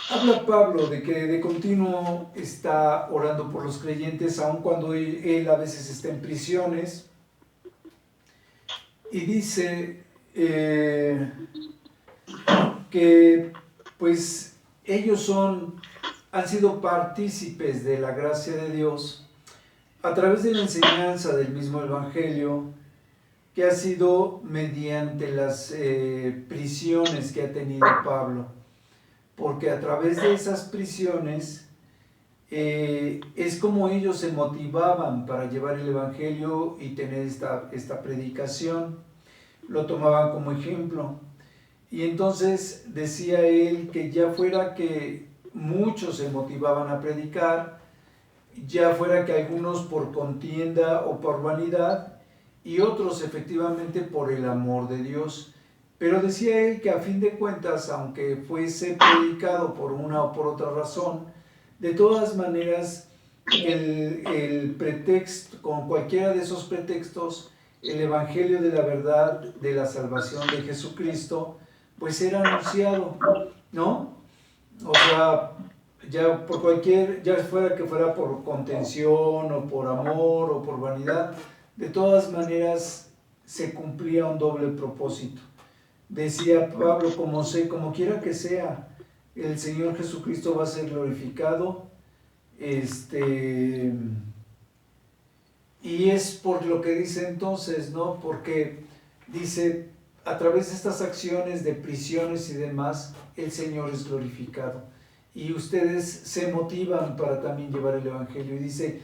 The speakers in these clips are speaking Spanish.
Habla Pablo de que de continuo está orando por los creyentes, aun cuando él a veces está en prisiones, y dice que pues ellos han sido partícipes de la gracia de Dios a través de la enseñanza del mismo Evangelio, que ha sido mediante las prisiones que ha tenido Pablo, porque a través de esas prisiones es como ellos se motivaban para llevar el Evangelio y tener esta predicación, lo tomaban como ejemplo. Y entonces decía él que ya fuera que muchos se motivaban a predicar, ya fuera que algunos por contienda o por vanidad, y otros efectivamente por el amor de Dios. Pero decía él que a fin de cuentas, aunque fuese predicado por una o por otra razón, de todas maneras, el pretexto, con cualquiera de esos pretextos, el Evangelio de la verdad, de la salvación de Jesucristo, pues era anunciado, ¿no? O sea, ya por cualquier, ya fuera que fuera por contención o por amor o por vanidad, de todas maneras se cumplía un doble propósito. Decía Pablo, como quiera que sea, el Señor Jesucristo va a ser glorificado, y es por lo que dice entonces, ¿no? Porque dice, a través de estas acciones de prisiones y demás, el Señor es glorificado. Y ustedes se motivan para también llevar el Evangelio. Y dice,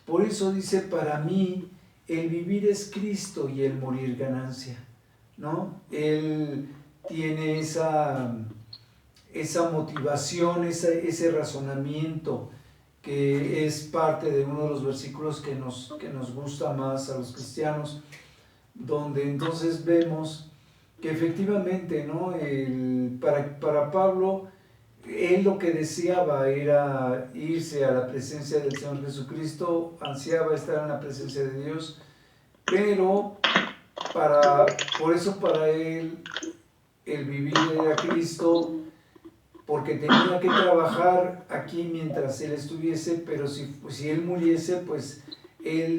por eso dice, para mí el vivir es Cristo y el morir ganancia, ¿no? Él tiene esa motivación, ese razonamiento, que es parte de uno de los versículos que nos gusta más a los cristianos, donde entonces vemos que efectivamente, ¿no? Para Pablo, él lo que deseaba era irse a la presencia del Señor Jesucristo, ansiaba estar en la presencia de Dios, pero por eso para él el vivir era Cristo, porque tenía que trabajar aquí mientras él estuviese, pero si él muriese, pues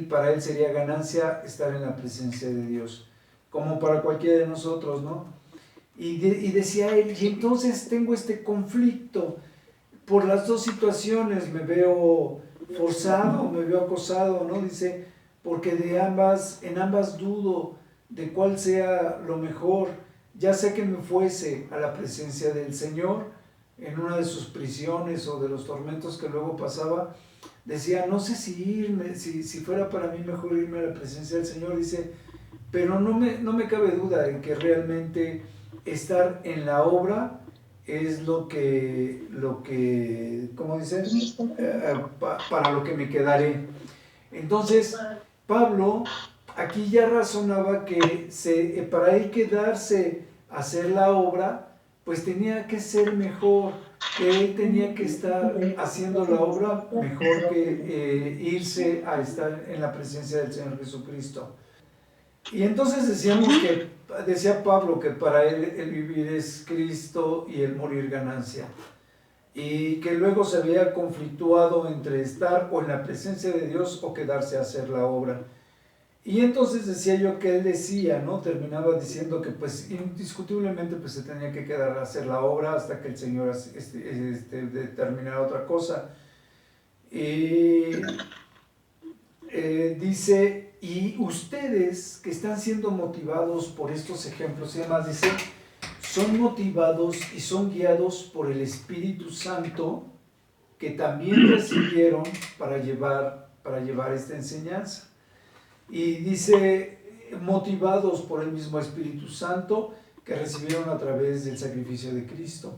para él sería ganancia estar en la presencia de Dios, como para cualquiera de nosotros, ¿no? Y decía él, y entonces tengo este conflicto por las dos situaciones, me veo forzado, me veo acosado, ¿no? Dice, porque en ambas dudo de cuál sea lo mejor, ya sea que me fuese a la presencia del Señor en una de sus prisiones o de los tormentos que luego pasaba, decía, no sé si irme, si fuera para mí mejor irme a la presencia del Señor, dice, pero no me cabe duda en que realmente estar en la obra es lo que ¿cómo dicen? Para lo que me quedaré. Entonces, Pablo aquí ya razonaba que para él quedarse a hacer la obra, pues tenía que ser mejor, que él tenía que estar haciendo la obra mejor que irse a estar en la presencia del Señor Jesucristo. Y entonces decía Pablo que para él el vivir es Cristo y el morir ganancia. Y que luego se había conflictuado entre estar o en la presencia de Dios o quedarse a hacer la obra. Y entonces decía yo que él decía, ¿no? Terminaba diciendo que pues indiscutiblemente pues se tenía que quedar a hacer la obra hasta que el Señor determinara otra cosa. Dice, y ustedes que están siendo motivados por estos ejemplos y demás, dice, son motivados y son guiados por el Espíritu Santo que también recibieron para llevar esta enseñanza. Y dice, motivados por el mismo Espíritu Santo que recibieron a través del sacrificio de Cristo.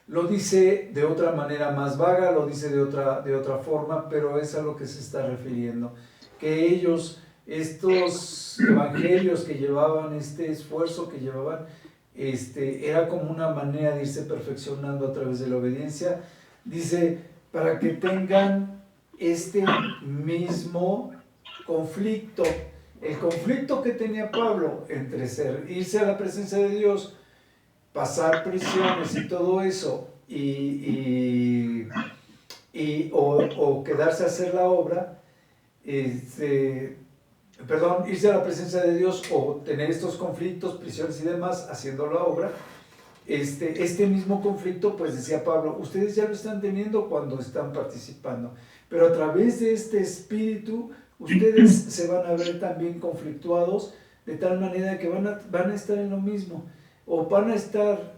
Lo dice de otra manera más vaga, lo dice de otra forma, pero es a lo que se está refiriendo. Que ellos, estos evangelios que llevaban, este esfuerzo que llevaban, era como una manera de irse perfeccionando a través de la obediencia. Dice, para que tengan este mismo conflicto, el conflicto que tenía Pablo entre irse a la presencia de Dios, pasar prisiones y todo eso, o quedarse a hacer la obra, irse a la presencia de Dios o tener estos conflictos, prisiones y demás, haciendo la obra, este mismo conflicto, pues decía Pablo, ustedes ya lo están teniendo cuando están participando, pero a través de este espíritu, ustedes se van a ver también conflictuados, de tal manera que van a estar en lo mismo, o van a estar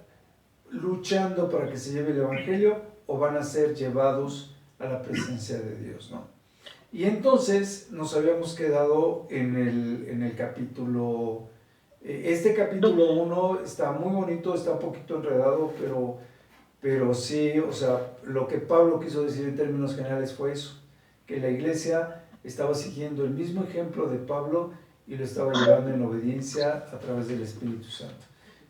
luchando para que se lleve el evangelio, o van a ser llevados a la presencia de Dios, ¿no? Y entonces nos habíamos quedado en el capítulo, este capítulo 1 está muy bonito, está un poquito enredado, pero sí, o sea, lo que Pablo quiso decir en términos generales fue eso, que la iglesia estaba siguiendo el mismo ejemplo de Pablo y lo estaba llevando en obediencia a través del Espíritu Santo.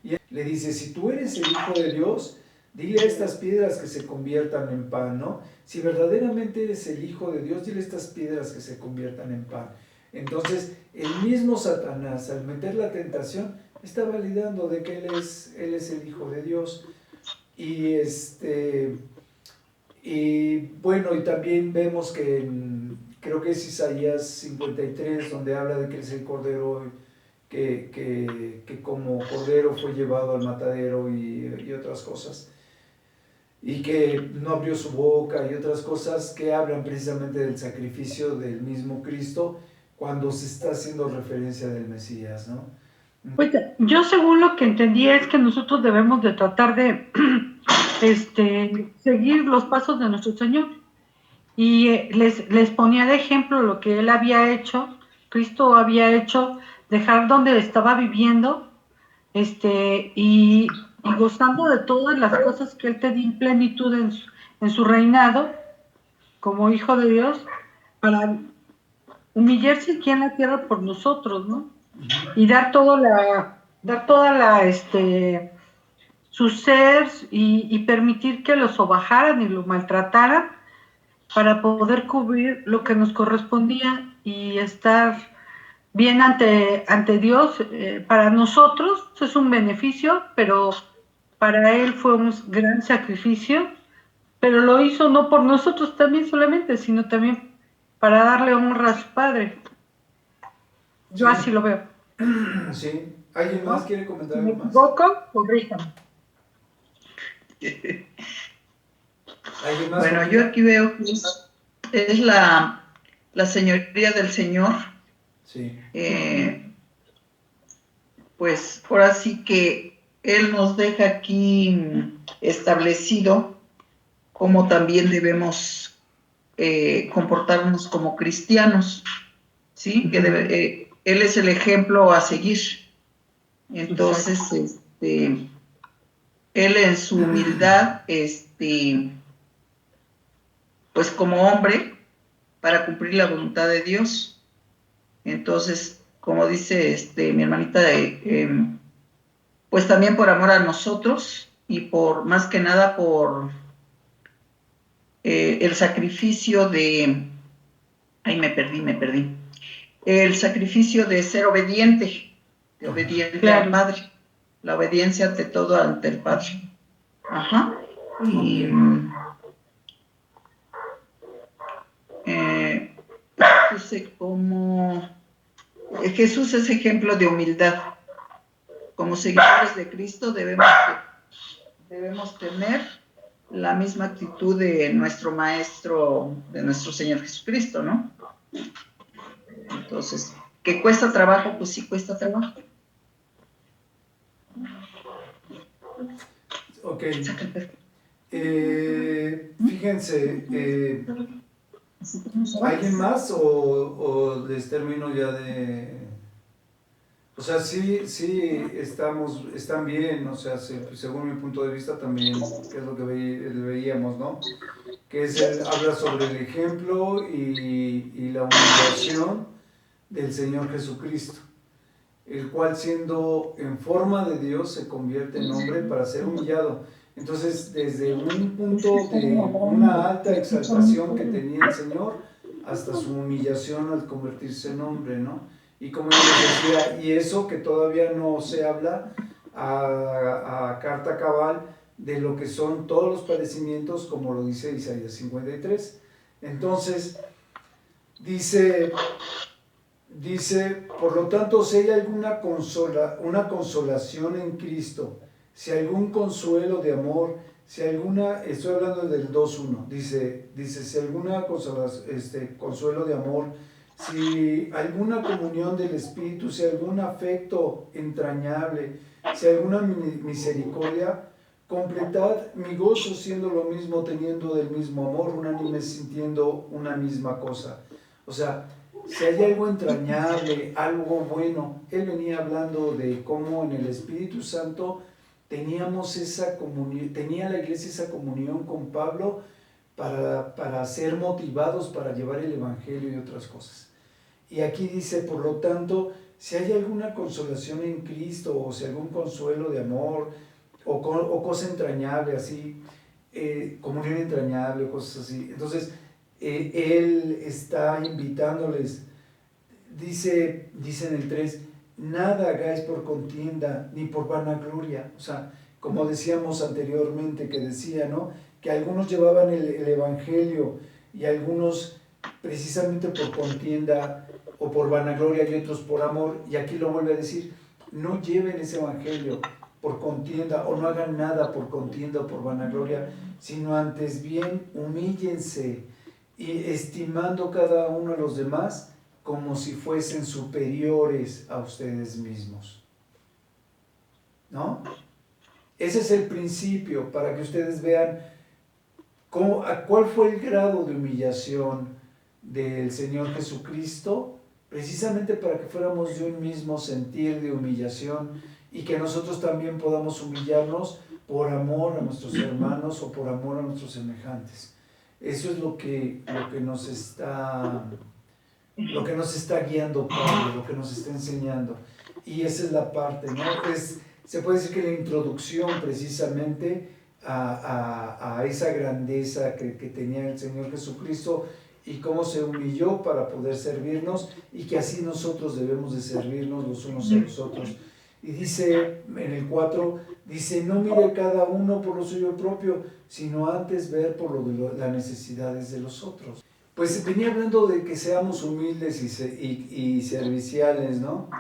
Y él le dice, si tú eres el Hijo de Dios, dile a estas piedras que se conviertan en pan, ¿no? Si verdaderamente eres el Hijo de Dios, dile a estas piedras que se conviertan en pan. Entonces, el mismo Satanás, al meter la tentación, está validando de que él es el Hijo de Dios. Y bueno, y también vemos que creo que es Isaías 53, donde habla de que es el Cordero, que como Cordero fue llevado al matadero y otras cosas. Y que no abrió su boca y otras cosas que hablan precisamente del sacrificio del mismo Cristo cuando se está haciendo referencia del Mesías, ¿no? Pues yo según lo que entendí es que nosotros debemos de tratar de seguir los pasos de nuestro Señor. Y les ponía de ejemplo lo que Él había hecho, Cristo había hecho, dejar donde estaba viviendo, y gozando de todas las cosas que Él tenía en plenitud en su reinado, como Hijo de Dios, para humillarse aquí en la tierra por nosotros, ¿no? Y dar toda la, su ser y permitir que lo sobajaran y lo maltrataran para poder cubrir lo que nos correspondía y estar bien ante Dios. Para nosotros es un beneficio, pero para Él fue un gran sacrificio, pero lo hizo no por nosotros también solamente, sino también para darle honra a su Padre. Yo Sí. así lo veo. Sí. ¿Alguien más quiere comentar algo más? Si me equivoco, corríjame. ¿Alguien más? Bueno, yo aquí veo que es la señoría del Señor. Sí. Pues ahora sí que Él nos deja aquí establecido cómo también debemos comportarnos como cristianos, ¿sí? Que Él es el ejemplo a seguir. Entonces, Él en su humildad, pues como hombre, para cumplir la voluntad de Dios. Entonces, como dice mi hermanita, pues también por amor a nosotros y por, más que nada, por el sacrificio de, me perdí, el sacrificio de ser obediente, claro, al Padre, la obediencia ante todo ante el Padre. Ajá. Y puse como Jesús es ejemplo de humildad. Como seguidores de Cristo debemos tener la misma actitud de nuestro Maestro, de nuestro Señor Jesucristo, ¿no? Entonces, ¿que cuesta trabajo? Pues sí cuesta trabajo. Ok. Fíjense, ¿alguien más o les termino ya de...? O sea, sí están bien, o sea, según mi punto de vista también, que es lo que veíamos, ¿no? Que habla sobre el ejemplo y la humillación del Señor Jesucristo, el cual siendo en forma de Dios se convierte en hombre para ser humillado. Entonces, desde un punto de una alta exaltación que tenía el Señor hasta su humillación al convertirse en hombre, ¿no? Y como yo les decía, y eso que todavía no se habla a carta cabal de lo que son todos los padecimientos, como lo dice Isaías 53. Entonces, dice, por lo tanto, si hay alguna una consolación en Cristo, si algún consuelo de amor, si alguna, estoy hablando del 2.1, dice si alguna consuelo de amor, si alguna comunión del Espíritu, si algún afecto entrañable, si alguna misericordia, completad mi gozo siendo lo mismo, teniendo del mismo amor, unánimes, sintiendo una misma cosa. O sea, si hay algo entrañable, algo bueno, él venía hablando de cómo en el Espíritu Santo teníamos esa comunión, tenía la iglesia esa comunión con Pablo para ser motivados para llevar el Evangelio y otras cosas. Y aquí dice, por lo tanto, si hay alguna consolación en Cristo, o si algún consuelo de amor, o cosa entrañable, así, comunión entrañable, o cosas así. Entonces, él está invitándoles, dice en el 3, nada hagáis por contienda, ni por vanagloria. O sea, como decíamos anteriormente, que decía, ¿no?, que algunos llevaban el Evangelio y algunos precisamente por contienda o por vanagloria y otros por amor, y aquí lo vuelve a decir, no lleven ese Evangelio por contienda o no hagan nada por contienda o por vanagloria, sino antes bien humíllense y estimando cada uno a los demás como si fuesen superiores a ustedes mismos, ¿no? Ese es el principio para que ustedes vean cuál fue el grado de humillación del Señor Jesucristo, precisamente para que fuéramos de un mismo sentir de humillación y que nosotros también podamos humillarnos por amor a nuestros hermanos o por amor a nuestros semejantes. Eso es lo que nos está guiando Pablo, lo que nos está enseñando. Y esa es la parte, ¿no? Se puede decir que la introducción precisamente a esa grandeza que tenía el Señor Jesucristo y cómo se humilló para poder servirnos y que así nosotros debemos de servirnos los unos a los otros. Y dice en el 4, dice, no mire cada uno por lo suyo propio, sino antes ver por las necesidades de los otros. Pues venía hablando de que seamos humildes y serviciales, ¿no?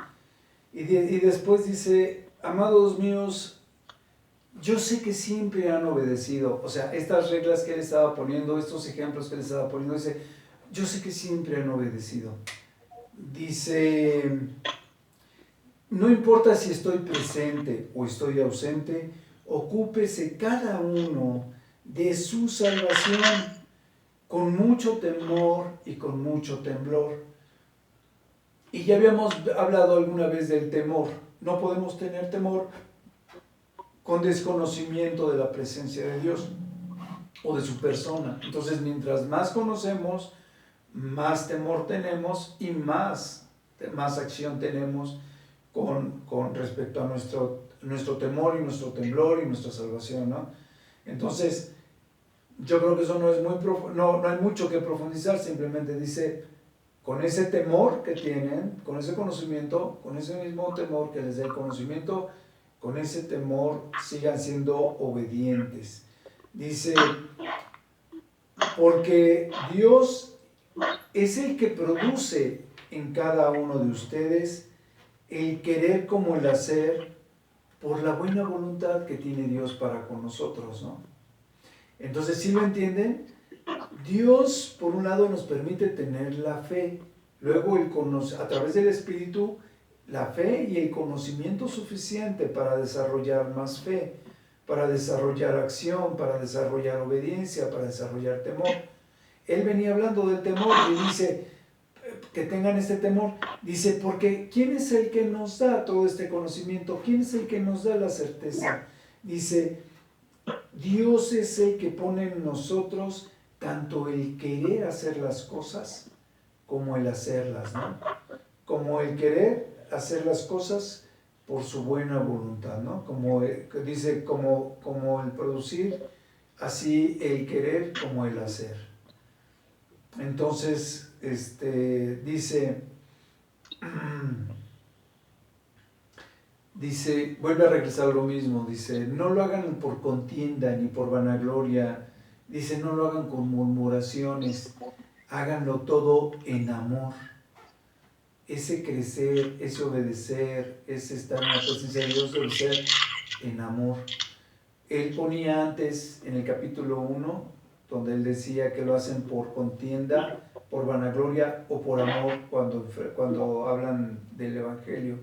Y después dice, amados míos, yo sé que siempre han obedecido. O sea, estas reglas que él estaba poniendo, estos ejemplos que él estaba poniendo, dice, yo sé que siempre han obedecido. Dice, no importa si estoy presente o estoy ausente, ocúpese cada uno de su salvación con mucho temor y con mucho temblor. Y ya habíamos hablado alguna vez del temor. No podemos tener temor con desconocimiento de la presencia de Dios o de su persona. Entonces, mientras más conocemos, más temor tenemos y más acción tenemos con respecto a nuestro temor y nuestro temblor y nuestra salvación, ¿no? Entonces, yo creo que eso no es muy no hay mucho que profundizar, simplemente dice, con ese temor que tienen, con ese conocimiento, con ese mismo temor que les dé el conocimiento, con ese temor sigan siendo obedientes. Dice, porque Dios es el que produce en cada uno de ustedes el querer como el hacer por la buena voluntad que tiene Dios para con nosotros, ¿no? Entonces, ¿sí lo entienden? Dios, por un lado, nos permite tener la fe, luego a través del Espíritu, la fe y el conocimiento suficiente para desarrollar más fe, para desarrollar acción, para desarrollar obediencia, para desarrollar temor. Él venía hablando del temor y dice que tengan este temor. Dice, porque ¿quién es el que nos da todo este conocimiento? ¿Quién es el que nos da la certeza? Dice, Dios es el que pone en nosotros tanto el querer hacer las cosas como el hacerlas, ¿no? Como el querer hacer las cosas por su buena voluntad, ¿no? Como dice, como el producir, así el querer como el hacer. Entonces, dice, dice, vuelve a regresar a lo mismo, dice, no lo hagan por contienda ni por vanagloria, dice, no lo hagan con murmuraciones, háganlo todo en amor. Ese crecer, ese obedecer, ese estar en la presencia de Dios, debe ser en amor. Él ponía antes, en el capítulo 1, donde él decía que lo hacen por contienda, por vanagloria o por amor, cuando hablan del Evangelio.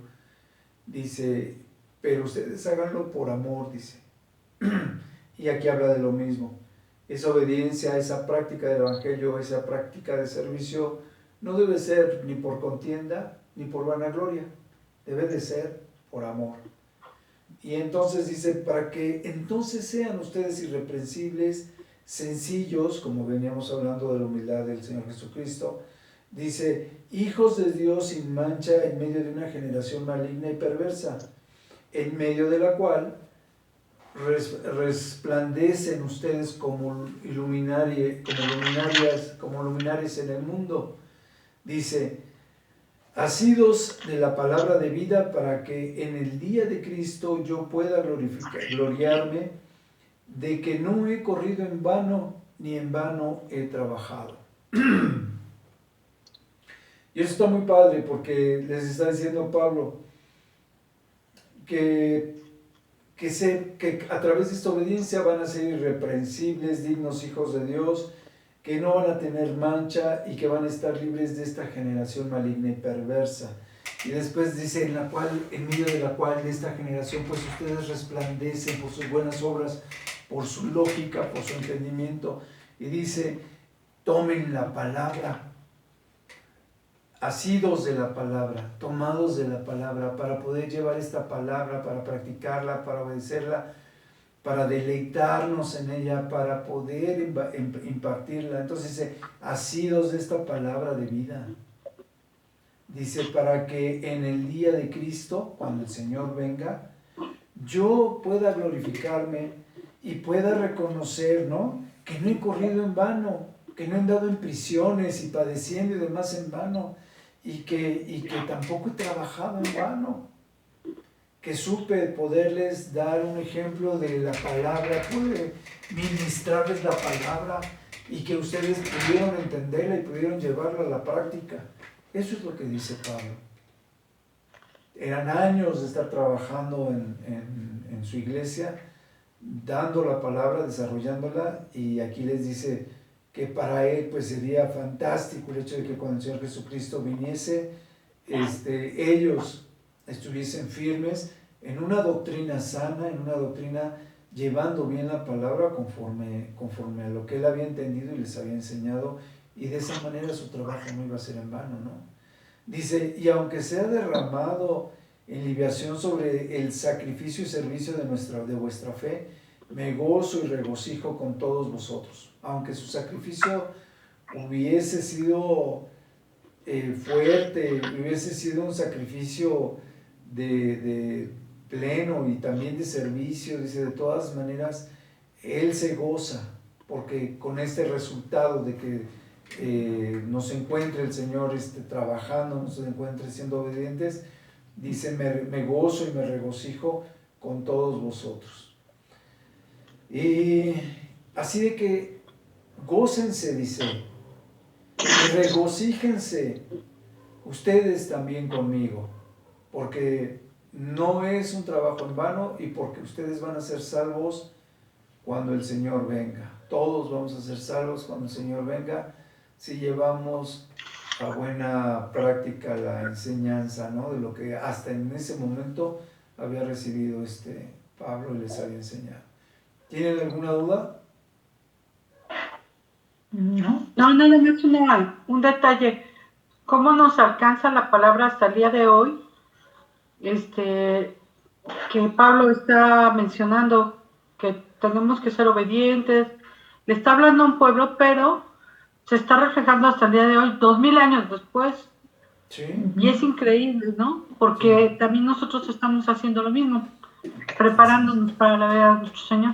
Dice, pero ustedes háganlo por amor, dice. Y aquí habla de lo mismo. Esa obediencia, esa práctica del Evangelio, esa práctica de servicio, no debe ser ni por contienda ni por vanagloria, debe de ser por amor. Y entonces dice, para que entonces sean ustedes irreprensibles, sencillos, como veníamos hablando de la humildad del Señor Jesucristo, dice, hijos de Dios sin mancha en medio de una generación maligna y perversa, en medio de la cual resplandecen ustedes como luminarias en el mundo. Dice, asidos de la palabra de vida, para que en el día de Cristo yo pueda gloriarme de que no he corrido en vano, ni en vano he trabajado. Y eso está muy padre, porque les está diciendo Pablo que a través de esta obediencia van a ser irreprensibles, dignos hijos de Dios, que no van a tener mancha y que van a estar libres de esta generación maligna y perversa. Y después dice, en medio de la cual, de esta generación, pues ustedes resplandecen por sus buenas obras, por su lógica, por su entendimiento. Y dice, tomen la palabra, asidos de la palabra, tomados de la palabra, para poder llevar esta palabra, para practicarla, para obedecerla, para deleitarnos en ella, para poder impartirla. Entonces dice, asidos de esta palabra de vida. Dice, para que en el día de Cristo, cuando el Señor venga, yo pueda glorificarme y pueda reconocer, ¿no?, que no he corrido en vano, que no he andado en prisiones y padeciendo y demás en vano, y que tampoco he trabajado en vano, que supe poderles dar un ejemplo de la palabra, pude ministrarles la palabra y que ustedes pudieron entenderla y pudieron llevarla a la práctica. Eso es lo que dice Pablo. Eran años de estar trabajando en su iglesia, dando la palabra, desarrollándola, y aquí les dice que para él pues sería fantástico el hecho de que cuando el Señor Jesucristo viniese, ellos estuviesen firmes en una doctrina sana, en una doctrina llevando bien la palabra conforme a lo que él había entendido y les había enseñado, y de esa manera su trabajo no iba a ser en vano, ¿no? Dice, y aunque sea derramado en libación sobre el sacrificio y servicio de vuestra fe, me gozo y regocijo con todos vosotros. Aunque su sacrificio hubiese sido fuerte, hubiese sido un sacrificio de pleno y también de servicio, dice, de todas maneras, él se goza, porque con este resultado de que nos encuentre el Señor trabajando, nos encuentre siendo obedientes, dice, me gozo y me regocijo con todos vosotros. Y así de que gócense, dice, y regocíjense ustedes también conmigo, porque no es un trabajo en vano y porque ustedes van a ser salvos cuando el Señor venga. Todos vamos a ser salvos cuando el Señor venga si llevamos a buena práctica la enseñanza, ¿no?, de lo que hasta en ese momento había recibido Pablo y les había enseñado. ¿Tienen alguna duda? No, nada más un detalle. ¿Cómo nos alcanza la palabra hasta el día de hoy? Que Pablo está mencionando que tenemos que ser obedientes. Le está hablando a un pueblo, pero se está reflejando hasta el día de hoy, 2000 años después. Sí. Y es increíble, ¿no? Porque sí, también nosotros estamos haciendo lo mismo, preparándonos para la venida de nuestro Señor.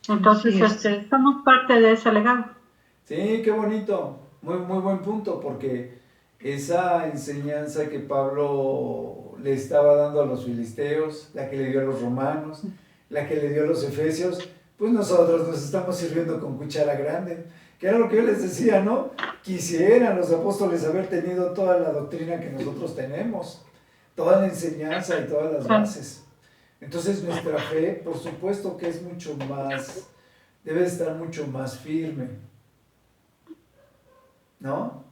Entonces, somos parte de ese legado. Sí, qué bonito. Muy, muy buen punto, porque esa enseñanza que Pablo le estaba dando a los filisteos, la que le dio a los romanos, la que le dio a los efesios, pues nosotros nos estamos sirviendo con cuchara grande, que era lo que yo les decía, ¿no? Quisieran los apóstoles haber tenido toda la doctrina que nosotros tenemos, toda la enseñanza y todas las bases. Entonces nuestra fe, por supuesto que es mucho más, debe estar mucho más firme, ¿no?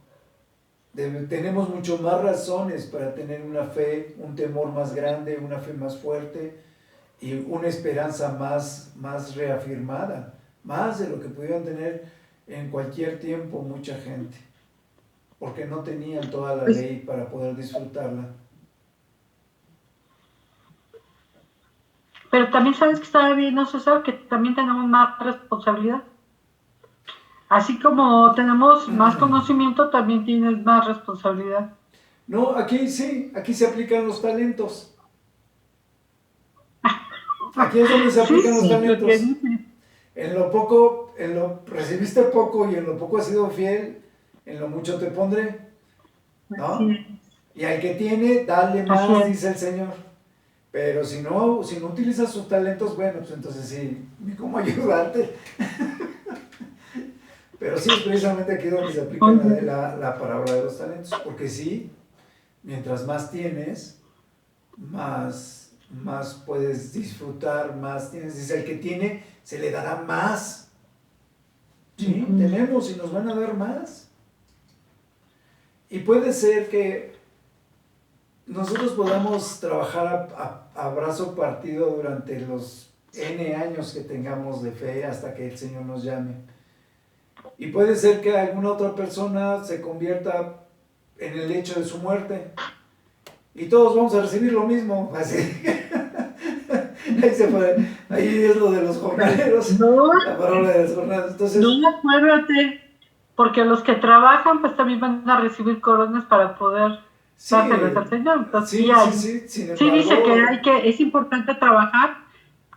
Tenemos mucho más razones para tener una fe, un temor más grande, una fe más fuerte y una esperanza más reafirmada, más de lo que pudieron tener en cualquier tiempo mucha gente, porque no tenían toda la ley para poder disfrutarla. Pero también sabes que estaba bien, ¿no, César? Que también tenemos más responsabilidad. Así como tenemos más conocimiento, también tienes más responsabilidad. No, aquí sí, aquí se aplican los talentos. Aquí es donde se aplican los talentos. En lo poco, recibiste poco y en lo poco has sido fiel, en lo mucho te pondré, ¿no? Y al que tiene, dale más, dice el Señor. Pero si no utilizas sus talentos, bueno, pues entonces sí, ni cómo ayudarte. Pero sí, es precisamente aquí donde se aplica la parábola de los talentos, porque sí, mientras más tienes, más puedes disfrutar, más tienes. Dice, el que tiene, se le dará más. Sí, tenemos y nos van a dar más. Y puede ser que nosotros podamos trabajar a brazo partido durante los N años que tengamos de fe hasta que el Señor nos llame. Y puede ser que alguna otra persona se convierta en el hecho de su muerte. Y todos vamos a recibir lo mismo. Así. Ahí es lo de los jornaleros. No, la parábola de los jornaleros. Entonces, no, acuérdate. Porque los que trabajan, pues también van a recibir coronas para poder dárselas al Señor. Entonces, sí, sí dice que es importante trabajar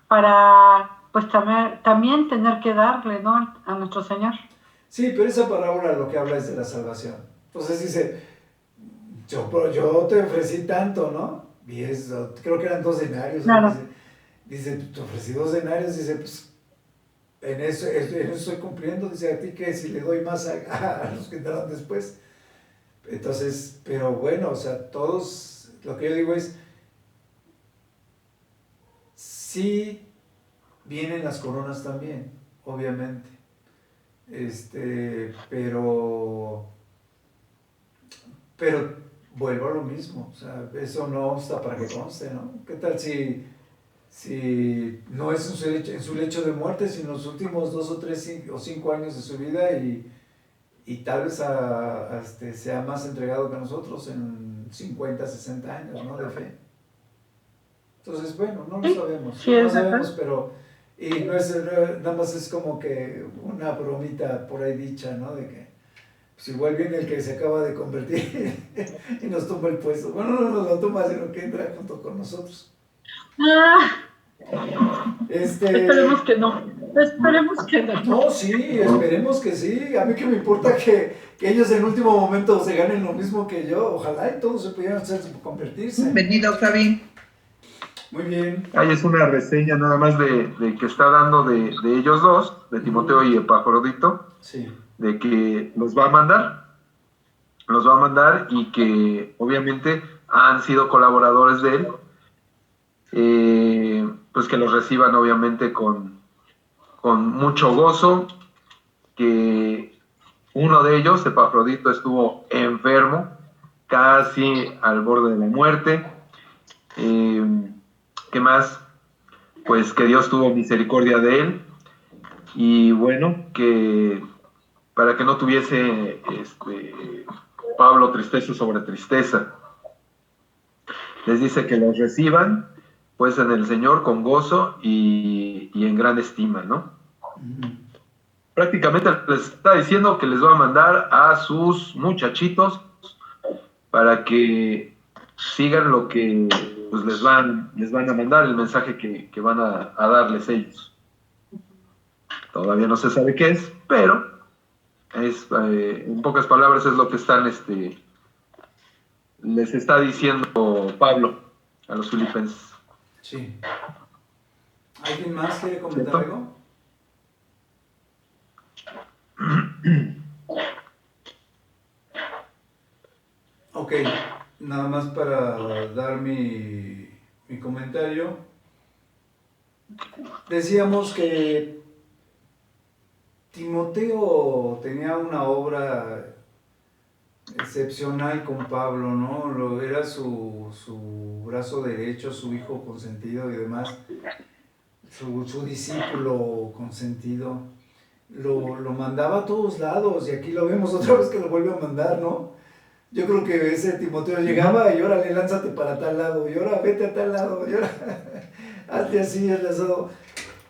para, pues también tener que darle, ¿no? A nuestro Señor. Sí, pero esa parábola lo que habla es de la salvación. Entonces dice, yo te ofrecí tanto, ¿no? Y creo que eran 2 denarios. Claro. Dice, te ofrecí 2 denarios, dice, pues, en eso estoy cumpliendo. Dice, a ti que si le doy más a los que entraron después. Entonces, pero bueno, o sea, todos, lo que yo digo es, sí vienen las coronas también, obviamente. Pero vuelvo a lo mismo, o sea, eso no está para que conste, ¿no? ¿Qué tal si no es en su lecho de muerte, sino en los últimos 2 o 3 o 5 años de su vida y tal vez sea más entregado que nosotros en 50, 60 años, ¿no? De fe. Entonces, bueno, no lo sabemos, sí, no sabemos, pero... Y no es, nada más es como que una bromita por ahí dicha, ¿no? De que pues igual viene el que se acaba de convertir y nos toma el puesto. Bueno, no nos lo toma, sino que entra junto con nosotros. Esperemos que no. Esperemos que no. No, sí, esperemos que sí. A mí que me importa que ellos en último momento se ganen lo mismo que yo. Ojalá y todos se pudieran convertirse. Bienvenido, Javi. Muy bien. Ahí es una reseña nada más de que está dando de ellos dos, de Timoteo y Epafrodito, sí, de que los va a mandar y que obviamente han sido colaboradores de él, pues que los reciban obviamente con mucho gozo, que uno de ellos, Epafrodito, estuvo enfermo, casi al borde de la muerte. ¿Qué más? Pues que Dios tuvo misericordia de él y bueno, que para que no tuviese Pablo tristeza sobre tristeza, les dice que los reciban pues en el Señor con gozo y en gran estima, ¿no? Prácticamente les está diciendo que les va a mandar a sus muchachitos para que sigan lo que pues les van a mandar, el mensaje que van a darles ellos. Todavía no se sabe qué es, pero es, en pocas palabras es lo que están les está diciendo Pablo a los filipenses. Sí. ¿Alguien más quiere comentar algo? Ok, nada más para dar mi comentario. Decíamos que Timoteo tenía una obra excepcional con Pablo, ¿no? Era su brazo derecho, su hijo consentido y demás, su discípulo consentido. Lo mandaba a todos lados y aquí lo vemos otra vez que lo vuelve a mandar, ¿no? Yo creo que ese Timoteo llegaba y órale, lánzate para tal lado, y ahora vete a tal lado, y ahora hazte así, hazle eso.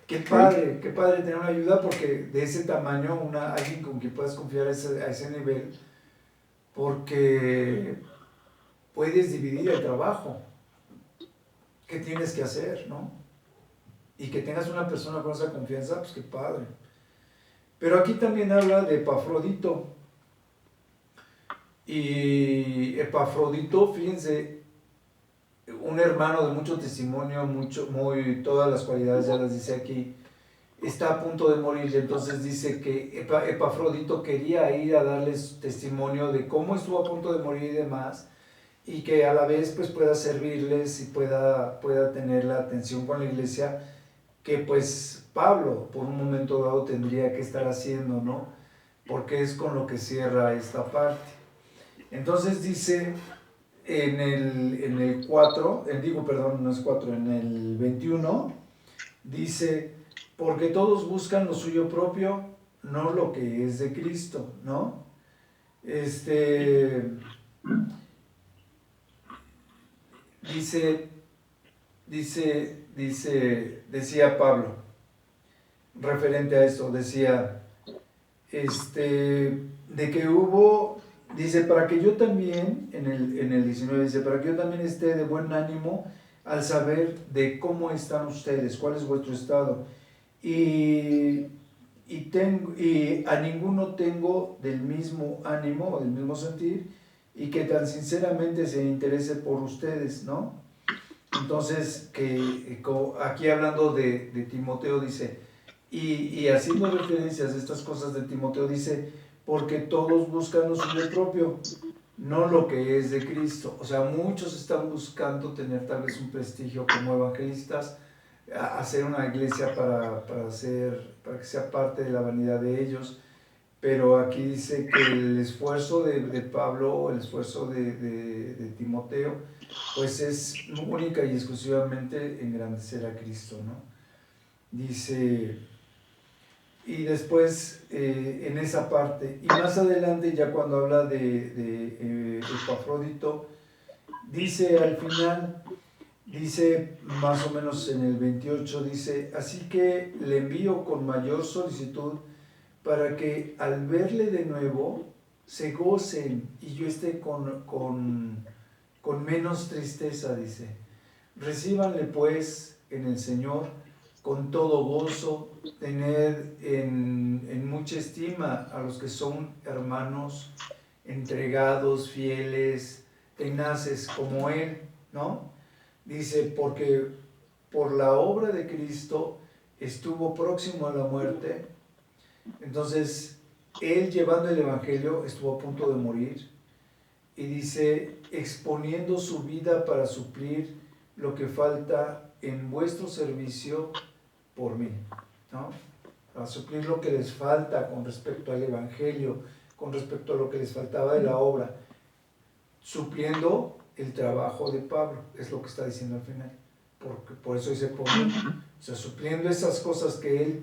Qué padre tener una ayuda, porque de ese tamaño, alguien con quien puedas confiar a ese nivel, porque puedes dividir el trabajo que tienes que hacer, ¿no? Y que tengas una persona con esa confianza, pues qué padre. Pero aquí también habla de Epafrodito. Y Epafrodito, fíjense, un hermano de mucho testimonio, todas las cualidades ya las dice aquí, está a punto de morir, y entonces dice que Epafrodito quería ir a darles testimonio de cómo estuvo a punto de morir y demás, y que a la vez pues pueda servirles y pueda tener la atención con la iglesia que pues Pablo por un momento dado tendría que estar haciendo, ¿no? Porque es con lo que cierra esta parte. Entonces dice en el 4, no es 4, en el 21, dice, porque todos buscan lo suyo propio, no lo que es de Cristo, ¿no? Decía Pablo, referente a esto, decía, de que hubo, dice, para que yo también, en el 19 dice, para que yo también esté de buen ánimo al saber de cómo están ustedes, cuál es vuestro estado, y a ninguno tengo del mismo ánimo, del mismo sentir, y que tan sinceramente se interese por ustedes, ¿no? Entonces, que aquí hablando de Timoteo dice, y haciendo referencias a estas cosas de Timoteo dice, porque todos buscan lo suyo propio, no lo que es de Cristo. O sea, muchos están buscando tener tal vez un prestigio como evangelistas, hacer una iglesia para que sea parte de la vanidad de ellos, pero aquí dice que el esfuerzo de Pablo, el esfuerzo de Timoteo, pues es única y exclusivamente engrandecer a Cristo, ¿no? Dice, y después en esa parte, y más adelante ya cuando habla de Epafrodito, dice al final, dice más o menos en el 28, dice, así que le envío con mayor solicitud para que al verle de nuevo se gocen y yo esté con menos tristeza, dice. Recíbanle pues en el Señor con todo gozo, tener en mucha estima a los que son hermanos entregados, fieles, tenaces como Él, ¿no? Dice, porque por la obra de Cristo estuvo próximo a la muerte. Entonces, Él llevando el Evangelio estuvo a punto de morir. Y dice, exponiendo su vida para suplir lo que falta en vuestro servicio por mí, ¿no? Para suplir lo que les falta con respecto al Evangelio, con respecto a lo que les faltaba de la obra, supliendo el trabajo de Pablo, es lo que está diciendo al final. Por eso dice por mí, o sea, supliendo esas cosas que él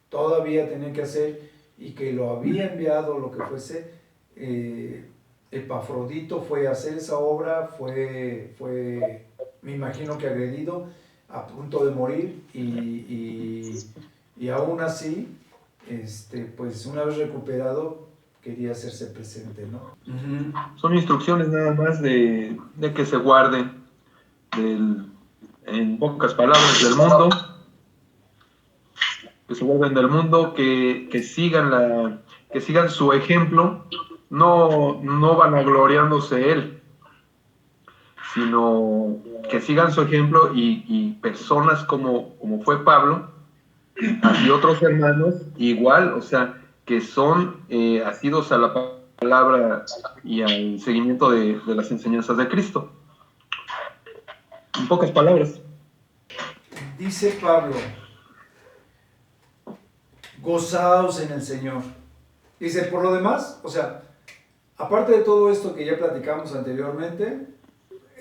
todavía tenía que hacer y que lo había enviado, lo que fuese. Epafrodito fue a hacer esa obra, fue me imagino que agredido, a punto de morir, y aún así, pues una vez recuperado, quería hacerse presente, ¿no? Son instrucciones nada más de que se guarden en pocas palabras del mundo, que se guarden del mundo, que sigan su ejemplo, no vanagloriándose él, sino que sigan su ejemplo y personas como fue Pablo, así otros hermanos, igual, o sea, que son asidos a la palabra y al seguimiento de las enseñanzas de Cristo. En pocas palabras. Dice Pablo, gozaos en el Señor. Dice, por lo demás, o sea, aparte de todo esto que ya platicamos anteriormente,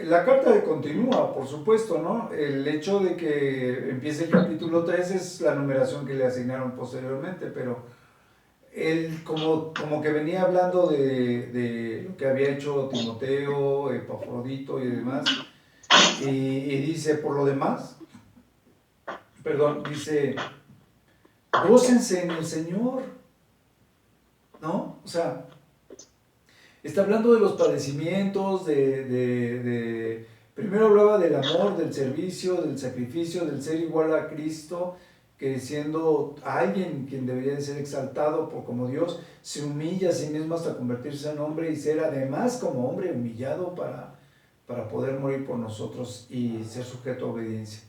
la carta continúa, por supuesto, ¿no? El hecho de que empiece el capítulo 3 es la numeración que le asignaron posteriormente, pero él como que venía hablando de lo que había hecho Timoteo, Epafrodito y demás, y dice, por lo demás, perdón, dice, gócense en el Señor, ¿no? O sea, está hablando de los padecimientos, primero hablaba del amor, del servicio, del sacrificio, del ser igual a Cristo, que siendo alguien quien debería de ser exaltado por como Dios, se humilla a sí mismo hasta convertirse en hombre y ser además como hombre humillado para poder morir por nosotros y ser sujeto a obediencia.